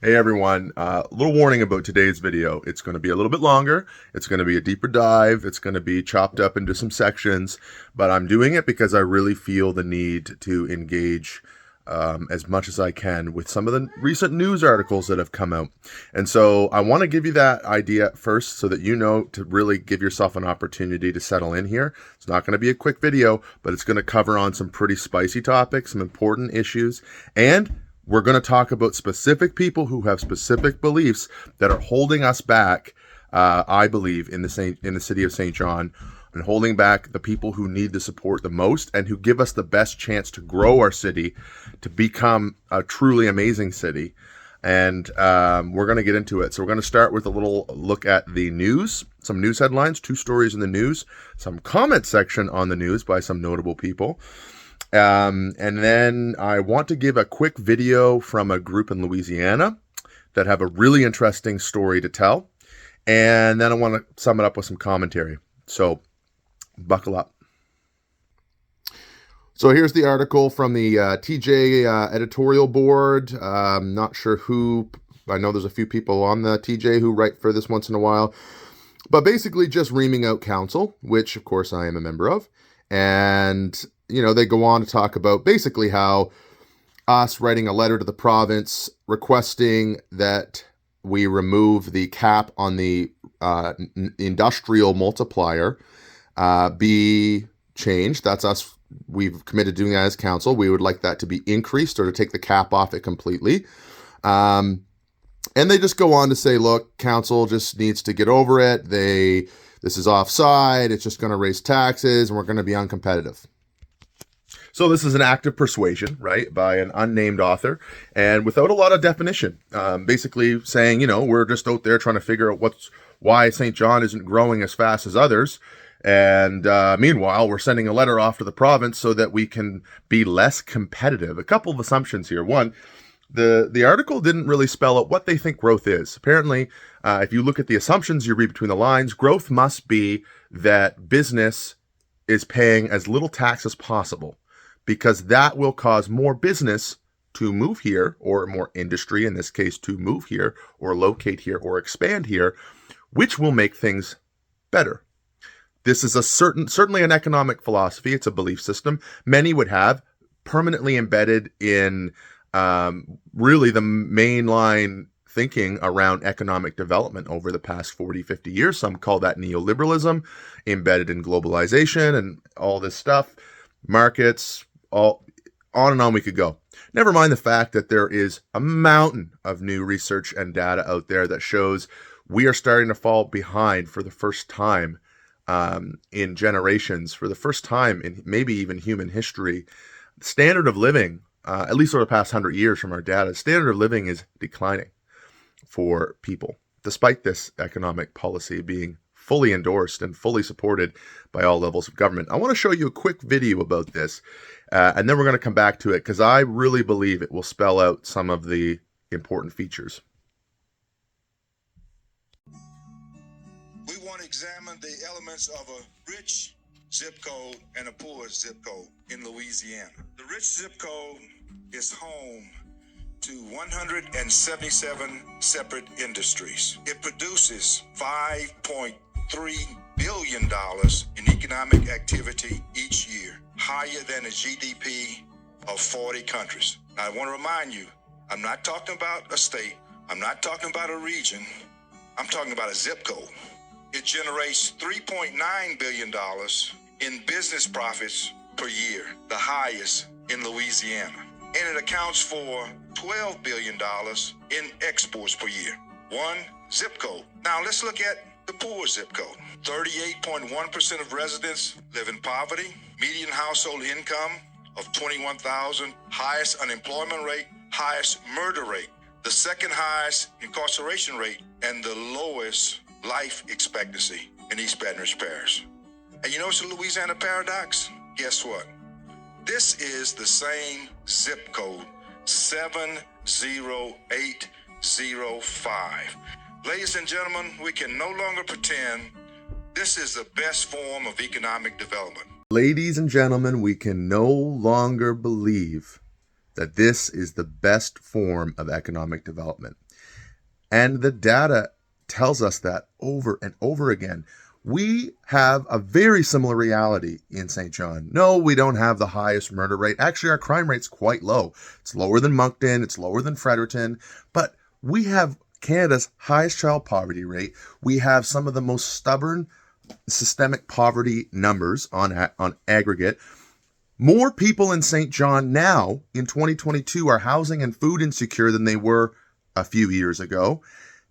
Hey everyone, little warning about today's video. It's going to be a little bit longer. It's going to be a deeper dive. It's going to be chopped up into some sections, but I'm doing it because I really feel the need to engage as much as I can with some of the recent news articles that have come out. And so I want to give you that idea first so that you know to really give yourself an opportunity to settle in here. It's not going to be a quick video, but it's going to cover on some pretty spicy topics, some important issues, and we're going to talk about specific people who have specific beliefs that are holding us back, I believe, in the city of St. John, and holding back the people who need the support the most and who give us the best chance to grow our city to become a truly amazing city. And we're going to get into it. So we're going to start with a little look at the news, some news headlines, 2 stories in the news, some comment section on the news by some notable people. And then I want to give a quick video from a group in Louisiana that have a really interesting story to tell. And then I want to sum it up with some commentary. So buckle up. So here's the article from the TJ editorial board. Not sure who, I know there's a few people on the TJ who write for this once in a while, but basically just reaming out council, which of course I am a member of. And they go on to talk about basically how us writing a letter to the province requesting that we remove the cap on the industrial multiplier be changed. That's us. We've committed to doing that as council. We would like that to be increased or to take the cap off it completely. And they just go on to say, look, council just needs to get over it. This is offside. It's just going to raise taxes and we're going to be uncompetitive. So this is an act of persuasion, right, by an unnamed author, and without a lot of definition, basically saying, we're just out there trying to figure out why St. John isn't growing as fast as others, and meanwhile, we're sending a letter off to the province so that we can be less competitive. A couple of assumptions here. One, the article didn't really spell out what they think growth is. Apparently, if you look at the assumptions, you read between the lines, growth must be that business is paying as little tax as possible, because that will cause more business to move here, or more industry in this case to move here or locate here or expand here, which will make things better. This is certainly an economic philosophy. It's a belief system many would have permanently embedded in really the mainline thinking around economic development over the past 40, 50 years. Some call that neoliberalism, embedded in globalization and all this stuff, markets, all on and on we could go. Never mind the fact that there is a mountain of new research and data out there that shows we are starting to fall behind for the first time in generations, for the first time in maybe even human history. Standard of living, at least over the past 100 years from our data, standard of living is declining for people, despite this economic policy being fully endorsed and fully supported by all levels of government. I want to show you a quick video about this, and then we're going to come back to it because I really believe it will spell out some of the important features. We want to examine the elements of a rich zip code and a poor zip code in Louisiana. The rich zip code is home to 177 separate industries. It produces $5.3 billion in economic activity each year, higher than the GDP of 40 countries. Now, I want to remind you, I'm not talking about a state, I'm not talking about a region, I'm talking about a zip code. It generates $3.9 billion in business profits per year, the highest in Louisiana. And it accounts for $12 billion in exports per year. One zip code. Now let's look at the poor zip code. 38.1% of residents live in poverty. Median household income of $21,000. Highest unemployment rate. Highest murder rate. The second highest incarceration rate. And the lowest life expectancy in East Baton Rouge Parish. And you know what's the Louisiana paradox? Guess what? This is the same zip code, 70805. Ladies and gentlemen, we can no longer pretend this is the best form of economic development. Ladies and gentlemen, we can no longer believe that this is the best form of economic development. And the data tells us that over and over again. We have a very similar reality in St. John. No, we don't have the highest murder rate. Actually, our crime rate's quite low. It's lower than Moncton, it's lower than Fredericton, but we have Canada's highest child poverty rate. We have some of the most stubborn systemic poverty numbers on aggregate. More people in St. John now in 2022 are housing and food insecure than they were a few years ago.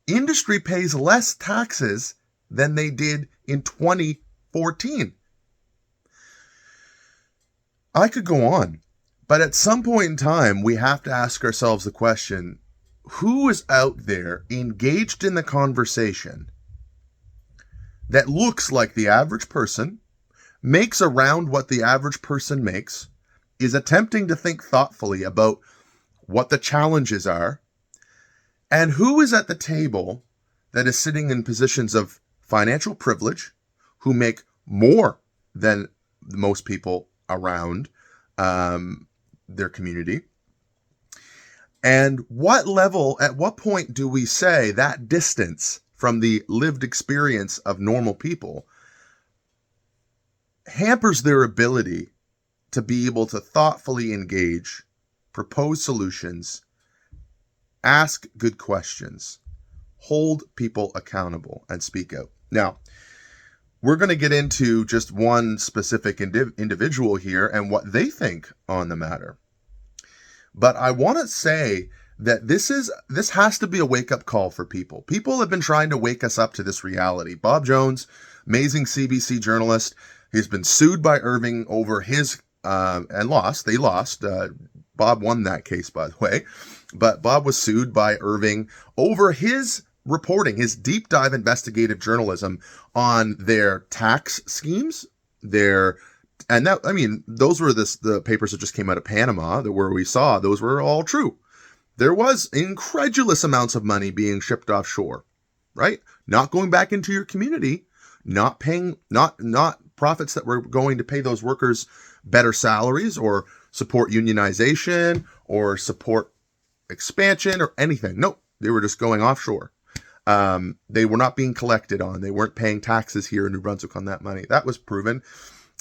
Industry pays less taxes than they did in 2014. I could go on, but at some point in time, we have to ask ourselves the question, who is out there engaged in the conversation that looks like the average person, makes around what the average person makes, is attempting to think thoughtfully about what the challenges are, and who is at the table that is sitting in positions of financial privilege, who make more than most people around their community. And what level, at what point do we say that distance from the lived experience of normal people hampers their ability to be able to thoughtfully engage, propose solutions, ask good questions, hold people accountable, and speak out? Now, we're going to get into just one specific individual here and what they think on the matter. But I want to say that this has to be a wake-up call for people. People have been trying to wake us up to this reality. Bob Jones, amazing CBC journalist, he's been sued by Irving over his and lost. They lost. Bob won that case, by the way. But Bob was sued by Irving over his reporting, his deep dive investigative journalism on their tax schemes, those were the papers that just came out of Panama where we saw those were all true. There was incredulous amounts of money being shipped offshore, right? Not going back into your community, not paying, not profits that were going to pay those workers better salaries or support unionization or support expansion or anything. Nope, they were just going offshore. They were not being collected on. They weren't paying taxes here in New Brunswick on that money. That was proven.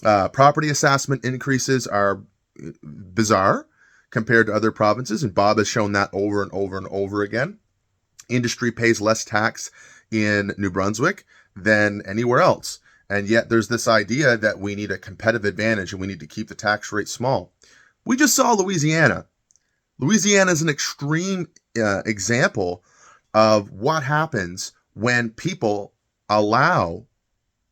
Property assessment increases are bizarre compared to other provinces, and Bob has shown that over and over and over again. Industry pays less tax in New Brunswick than anywhere else, and yet there's this idea that we need a competitive advantage and we need to keep the tax rate small. We just saw Louisiana. Louisiana is an extreme example of what happens when people allow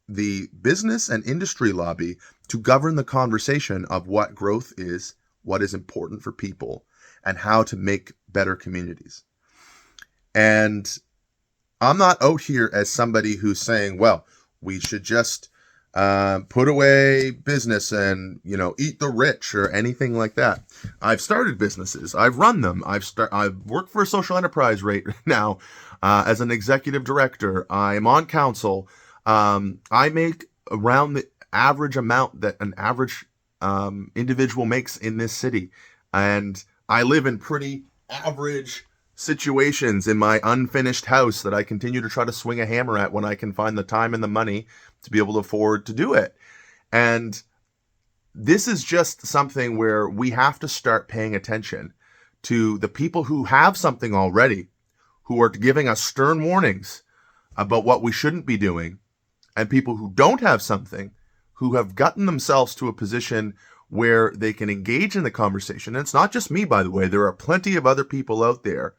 the business and industry lobby to govern the conversation of what growth is, what is important for people, and how to make better communities. And I'm not out here as somebody who's saying, well, we should just put away business and, eat the rich or anything like that. I've started businesses. I've run them. I've worked for a social enterprise right now as an executive director. I'm on council. I make around the average amount that an average individual makes in this city. And I live in pretty average situations in my unfinished house that I continue to try to swing a hammer at when I can find the time and the money to be able to afford to do it. And this is just something where we have to start paying attention to the people who have something already, who are giving us stern warnings about what we shouldn't be doing, and people who don't have something, who have gotten themselves to a position where they can engage in the conversation. And it's not just me, by the way. There are plenty of other people out there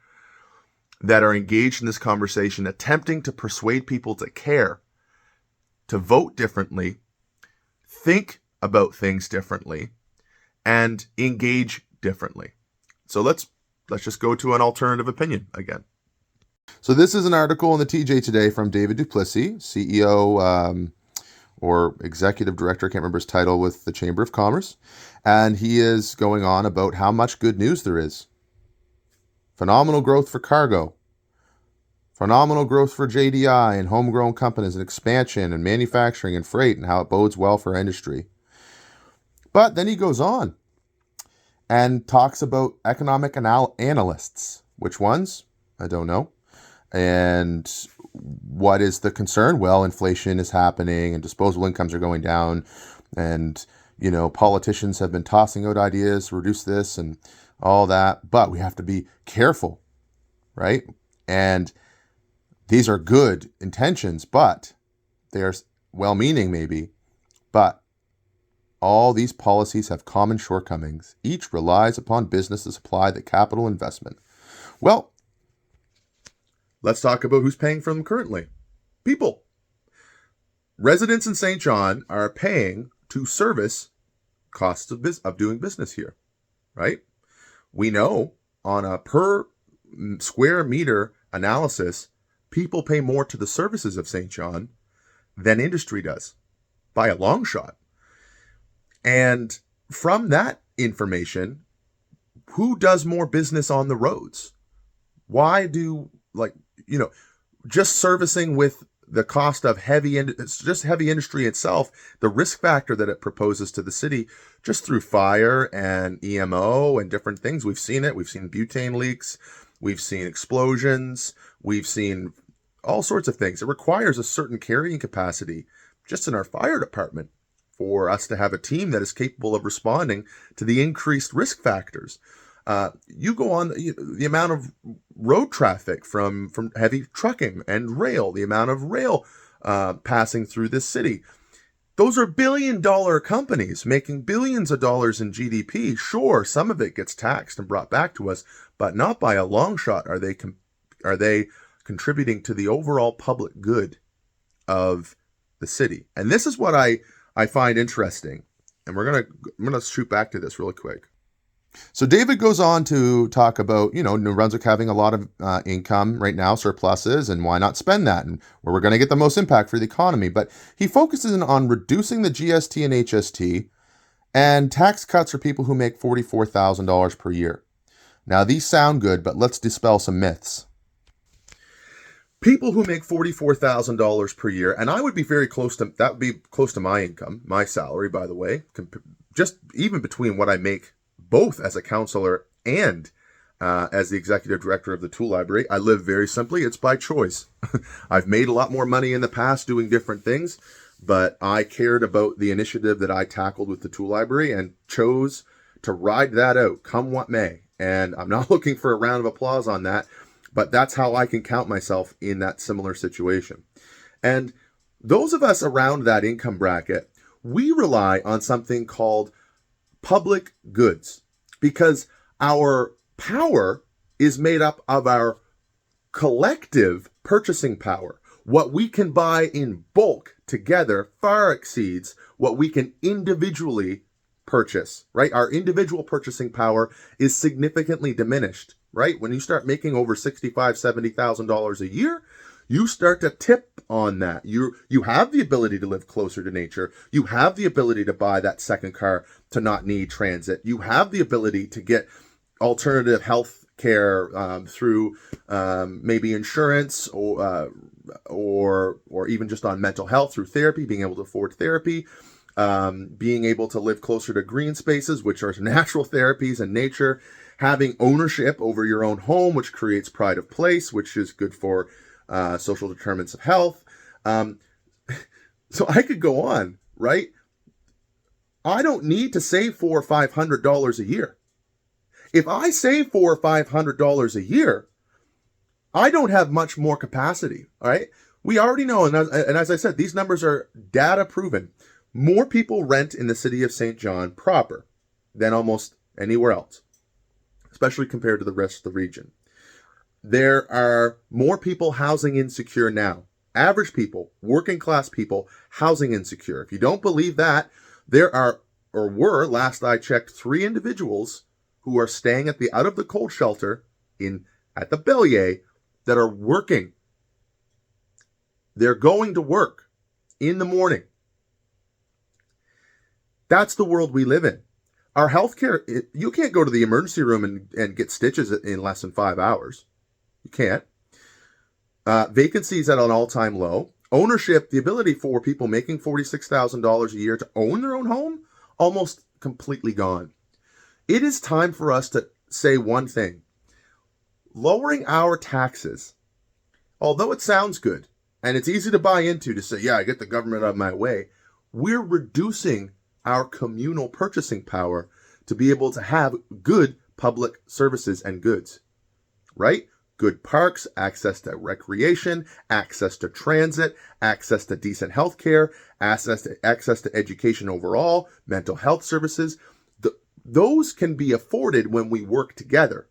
that are engaged in this conversation, attempting to persuade people to care, to vote differently, think about things differently, and engage differently. So let's just go to an alternative opinion again. So this is an article in the TJ today from David Duplessis, CEO or executive director, I can't remember his title, with the Chamber of Commerce. And he is going on about how much good news there is. Phenomenal growth for cargo. Phenomenal growth for JDI and homegrown companies and expansion and manufacturing and freight, and how it bodes well for industry. But then he goes on and talks about economic analysts. Which ones? I don't know. And what is the concern? Well, inflation is happening and disposable incomes are going down. And, politicians have been tossing out ideas to reduce this and all that. But we have to be careful, right? And these are good intentions, but they're well-meaning maybe. But all these policies have common shortcomings. Each relies upon business to supply the capital investment. Well, let's talk about who's paying for them currently. People. Residents in St. John are paying to service costs of doing business here, right? We know on a per square meter analysis, people pay more to the services of St. John than industry does, by a long shot. And from that information, who does more business on the roads? Why do, just servicing with the cost of heavy industry itself, the risk factor that it proposes to the city, just through fire and EMO and different things. We've seen it. We've seen butane leaks. We've seen explosions. We've seen all sorts of things. It requires a certain carrying capacity just in our fire department for us to have a team that is capable of responding to the increased risk factors. You go on the amount of road traffic from heavy trucking and rail, the amount of rail passing through this city. Those are billion-dollar companies making billions of dollars in GDP. Sure, some of it gets taxed and brought back to us, but not by a long shot are they contributing to the overall public good of the city. And this is what I find interesting. And I'm gonna shoot back to this really quick. So David goes on to talk about, New Brunswick having a lot of income right now, surpluses, and why not spend that, and where we're going to get the most impact for the economy. But he focuses on reducing the GST and HST and tax cuts for people who make $44,000 per year. Now, these sound good, but let's dispel some myths. People who make $44,000 per year, and I would be very close to, that would be close to my income, my salary, by the way, just even between what I make both as a counselor and as the executive director of the Tool Library. I live very simply. It's by choice. I've made a lot more money in the past doing different things, but I cared about the initiative that I tackled with the Tool Library and chose to ride that out, come what may. And I'm not looking for a round of applause on that, but that's how I can count myself in that similar situation. And those of us around that income bracket, we rely on something called public goods, because our power is made up of our collective purchasing power. What we can buy in bulk together far exceeds what we can individually purchase, right? Our individual purchasing power is significantly diminished, right? When you start making over $65,000, $70,000 a year, you start to tip on that. You have the ability to live closer to nature. You have the ability to buy that second car to not need transit. You have the ability to get alternative health care through maybe insurance or even just on mental health through therapy, being able to afford therapy, being able to live closer to green spaces, which are natural therapies and nature, having ownership over your own home, which creates pride of place, which is good for social determinants of health. So I could go on, right? I don't need to save $400 or $500 a year. If I save $400 or $500 a year, I don't have much more capacity, all right? We already know, and as I said, these numbers are data proven. More people rent in the city of St. John proper than almost anywhere else, especially compared to the rest of the region. There are more people housing insecure now. Average people, working class people, housing insecure. If you don't believe that, there are, or were, last I checked, 3 individuals who are staying at the out of the cold shelter at the Bellier that are working. They're going to work in the morning. That's the world we live in. Our healthcare, you can't go to the emergency room and get stitches in less than 5 hours. You can't. Vacancies at an all-time low. Ownership, the ability for people making $46,000 a year to own their own home, almost completely gone. It is time for us to say one thing. Lowering our taxes, although it sounds good, and it's easy to buy into to say, yeah, I get the government out of my way, we're reducing our communal purchasing power to be able to have good public services and goods, right? Good parks, access to recreation, access to transit, access to decent health care, access to education overall, mental health services. Those can be afforded when we work together.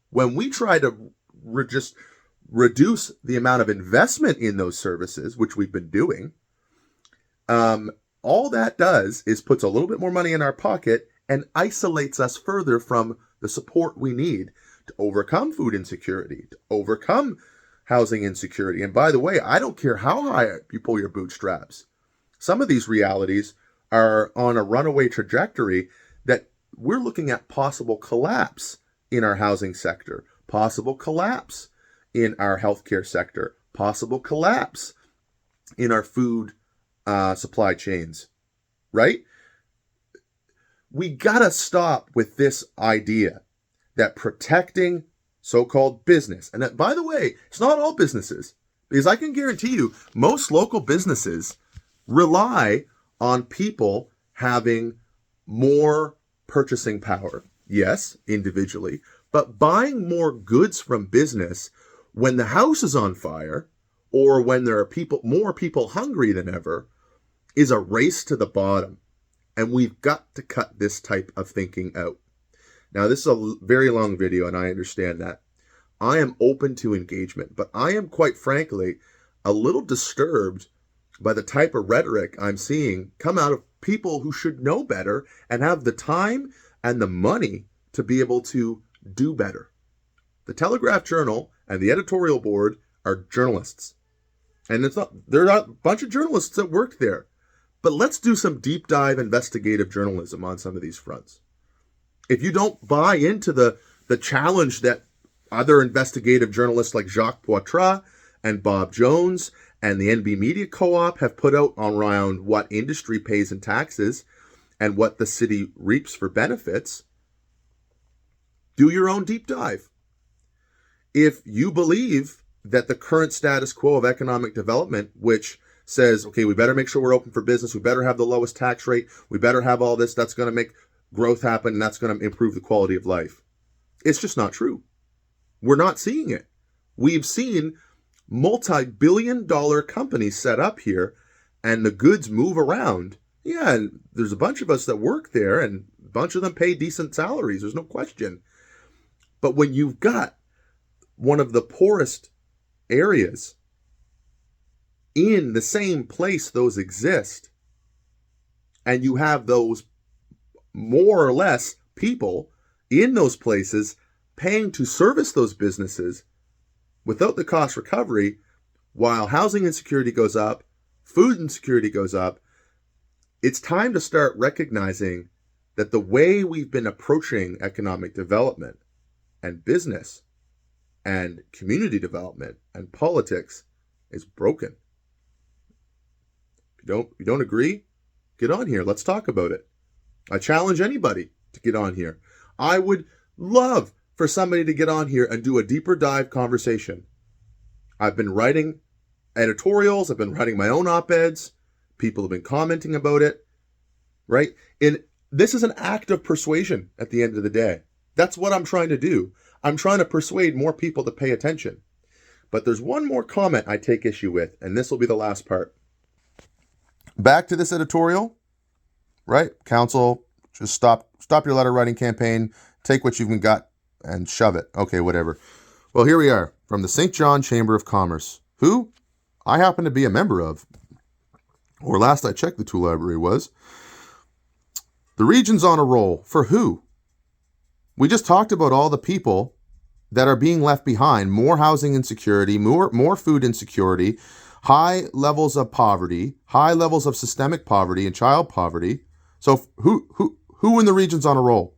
When we try to just reduce the amount of investment in those services, which we've been doing, all that does is puts a little bit more money in our pocket and isolates us further from the support we need to overcome food insecurity, to overcome housing insecurity. And by the way, I don't care how high you pull your bootstraps. Some of these realities are on a runaway trajectory that we're looking at possible collapse in our housing sector, possible collapse in our healthcare sector, possible collapse in our food supply chains, right? We gotta stop with this idea that protecting so-called business, and that, by the way, it's not all businesses, because I can guarantee you most local businesses rely on people having more purchasing power. Yes, individually, but buying more goods from business when the house is on fire or when there are more people hungry than ever is a race to the bottom. And we've got to cut this type of thinking out. Now, this is a very long video, and I understand that. I am open to engagement, but I am, quite frankly, a little disturbed by the type of rhetoric I'm seeing come out of people who should know better and have the time and the money to be able to do better. The Telegraph Journal and the editorial board are journalists. And they're not a bunch of journalists that work there. But let's do some deep dive investigative journalism on some of these fronts. If you don't buy into the challenge that other investigative journalists like Jacques Poitras and Bob Jones and the NB Media Co-op have put out around what industry pays in taxes and what the city reaps for benefits, do your own deep dive. If you believe that the current status quo of economic development, which says, okay, we better make sure we're open for business, we better have the lowest tax rate, we better have all this, that's going to make growth happen, and that's going to improve the quality of life. It's just not true. We're not seeing it. We've seen multi-billion-dollar companies set up here, and the goods move around. Yeah, and there's a bunch of us that work there, and a bunch of them pay decent salaries, there's no question. But when you've got one of the poorest areas in the same place those exist, and you have those more or less people in those places paying to service those businesses without the cost recovery, while housing insecurity goes up, food insecurity goes up, it's time to start recognizing that the way we've been approaching economic development and business and community development and politics is broken. If you don't agree, get on here. Let's talk about it. I challenge anybody to get on here. I would love for somebody to get on here and do a deeper dive conversation. I've been writing editorials. I've been writing my own op-eds. People have been commenting about it, right? And this is an act of persuasion at the end of the day. That's what I'm trying to do. I'm trying to persuade more people to pay attention. But there's one more comment I take issue with, and this will be the last part. Back to this editorial, right? Council, just stop your letter writing campaign, take what you've got and shove it. Okay, whatever. Well, here we are from the St. John Chamber of Commerce, who I happen to be a member of, or last I checked the tool library was. The region's on a roll. For who? We just talked about all the people that are being left behind. More housing insecurity, more food insecurity, high levels of poverty, high levels of systemic poverty and child poverty. So who in the region's on a roll?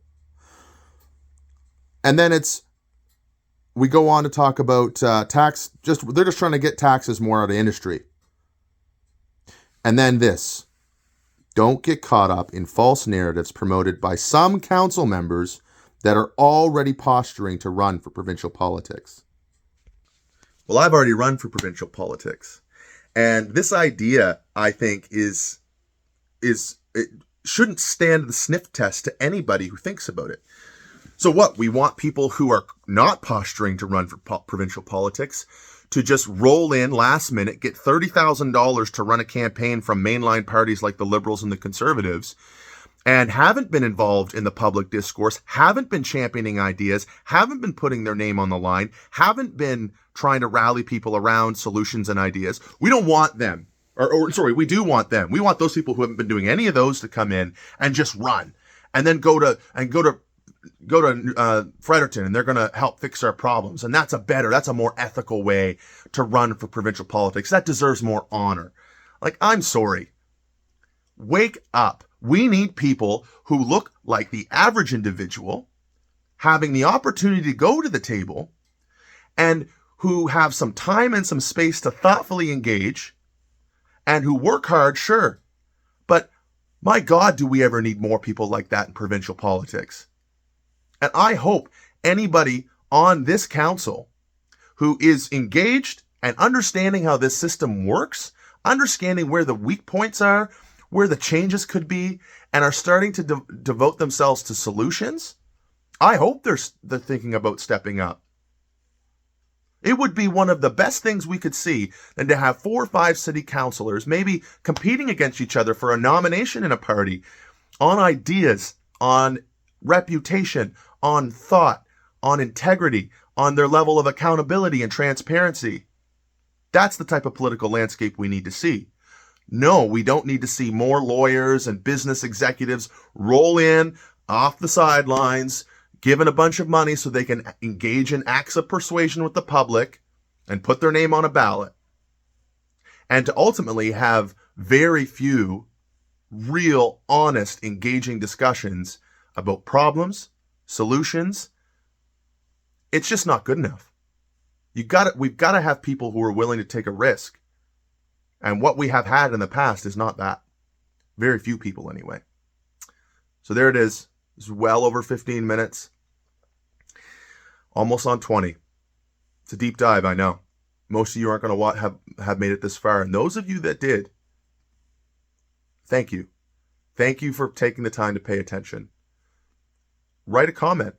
And then we go on to talk about tax. They're just trying to get taxes more out of industry. And then this. Don't get caught up in false narratives promoted by some council members that are already posturing to run for provincial politics. Well, I've already run for provincial politics. And this idea, I think, is it shouldn't stand the sniff test to anybody who thinks about it. So what? We want people who are not posturing to run for provincial politics to just roll in last minute, get $30,000 to run a campaign from mainline parties like the Liberals and the Conservatives, and haven't been involved in the public discourse, haven't been championing ideas, haven't been putting their name on the line, haven't been trying to rally people around solutions and ideas. We don't want them. We do want them. We want those people who haven't been doing any of those to come in and just run, and then go to Fredericton, and they're going to help fix our problems. And that's a more ethical way to run for provincial politics. That deserves more honor. Like, I'm sorry. Wake up. We need people who look like the average individual, having the opportunity to go to the table, and who have some time and some space to thoughtfully engage, and who work hard, sure. But my God, do we ever need more people like that in provincial politics? And I hope anybody on this council who is engaged and understanding how this system works, understanding where the weak points are, where the changes could be, and are starting to devote themselves to solutions, I hope they're thinking about stepping up. It would be one of the best things we could see than to have 4 or 5 city councillors maybe competing against each other for a nomination in a party on ideas, on reputation, on thought, on integrity, on their level of accountability and transparency. That's the type of political landscape we need to see. No, we don't need to see more lawyers and business executives roll in off the sidelines, given a bunch of money so they can engage in acts of persuasion with the public and put their name on a ballot. And to ultimately have very few real, honest, engaging discussions about problems, solutions. It's just not good enough. We've got to have people who are willing to take a risk. And what we have had in the past is not that. Very few people anyway. So there it is. It's well over 15 minutes. Almost on 20. It's a deep dive, I know. Most of you aren't going to have made it this far. And those of you that did, thank you. Thank you for taking the time to pay attention. Write a comment.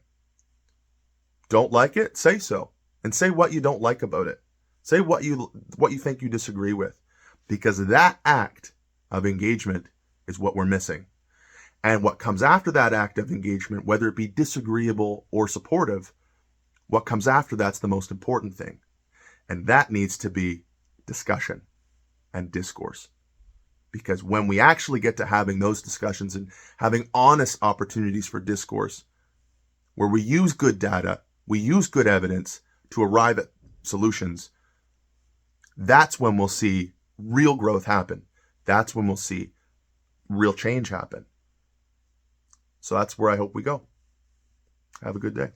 Don't like it? Say so. And say what you don't like about it. Say what you think you disagree with. Because that act of engagement is what we're missing. And what comes after that act of engagement, whether it be disagreeable or supportive, what comes after that's the most important thing. And that needs to be discussion and discourse. Because when we actually get to having those discussions and having honest opportunities for discourse, where we use good data, we use good evidence to arrive at solutions, that's when we'll see real growth happen. That's when we'll see real change happen. So that's where I hope we go. Have a good day.